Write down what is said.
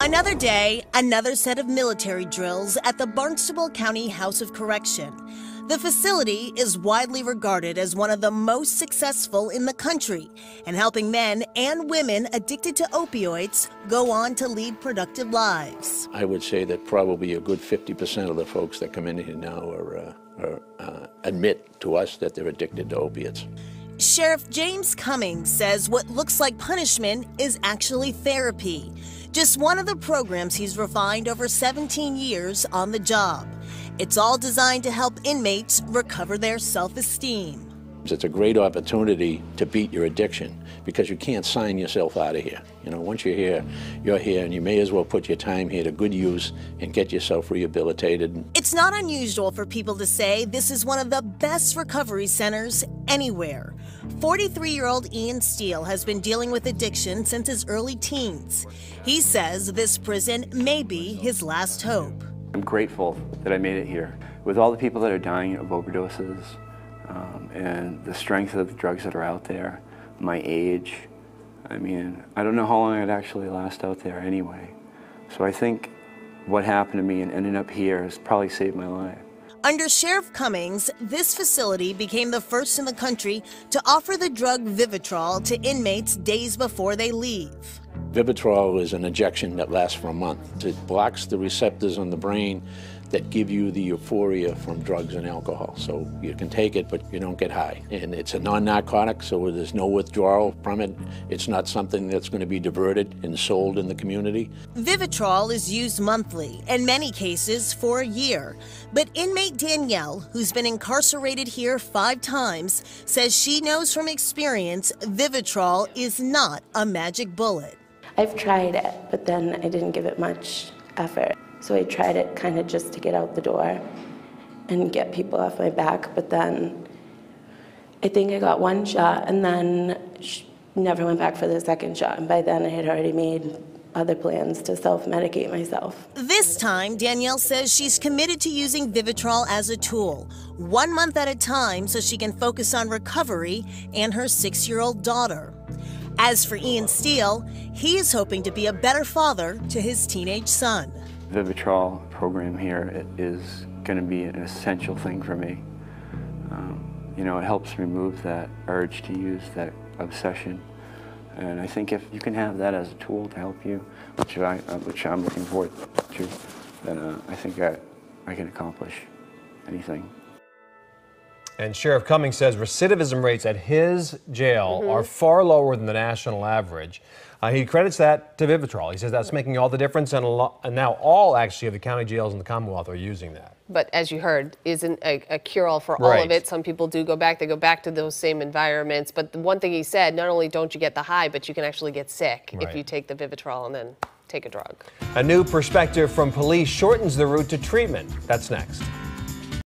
Another day, another set of military drills at the Barnstable County House of Correction. The facility is widely regarded as one of the most successful in the country in helping men and women addicted to opioids go on to lead productive lives. I would say that probably a good 50% of the folks that come in here now admit to us that they're addicted to opiates. Sheriff James Cummings says what looks like punishment is actually therapy. Just one of the programs he's refined over 17 years on the job. It's all designed to help inmates recover their self-esteem. It's a great opportunity to beat your addiction because you can't sign yourself out of here. You know, once you're here, and you may as well put your time here to good use and get yourself rehabilitated. It's not unusual for people to say this is one of the best recovery centers anywhere. 43-year-old Ian Steele has been dealing with addiction since his early teens. He says this prison may be his last hope. I'm grateful that I made it here. With all the people that are dying of overdoses, and the strength of the drugs that are out there, my age, I mean, I don't know how long I'd actually last out there anyway. So I think what happened to me and ending up here has probably saved my life. Under Sheriff Cummings, this facility became the first in the country to offer the drug Vivitrol to inmates days before they leave. Vivitrol is an injection that lasts for a month. It blocks the receptors on the brain that give you the euphoria from drugs and alcohol. So you can take it, but you don't get high. And it's a non-narcotic, so there's no withdrawal from it. It's not something that's going to be diverted and sold in the community. Vivitrol is used monthly, in many cases for a year. But inmate Danielle, who's been incarcerated here 5 times, says she knows from experience Vivitrol is not a magic bullet. I've tried it, but then I didn't give it much effort. So I tried it kind of just to get out the door and get people off my back, but then I think I got 1 shot and then never went back for the 2nd shot. And by then I had already made other plans to self-medicate myself. This time, Danielle says she's committed to using Vivitrol as a tool, 1 month at a time, so she can focus on recovery and her 6-year-old daughter. As for Ian Steele, he is hoping to be a better father to his teenage son. Vivitrol program here is going to be an essential thing for me. You know, it helps remove that urge to use, that obsession. And I think if you can have that as a tool to help you, which I'm looking forward to, then I think I can accomplish anything. And Sheriff Cummings says recidivism rates at his jail are far lower than the national average. He credits that to Vivitrol. He says that's making all the difference, and now all actually of the county jails in the Commonwealth are using that. But as you heard, isn't a cure-all for all of it. Some people do go back. They go back to those same environments. But the one thing he said, not only don't you get the high, but you can actually get sick if you take the Vivitrol and then take a drug. A new perspective from police shortens the route to treatment. That's next.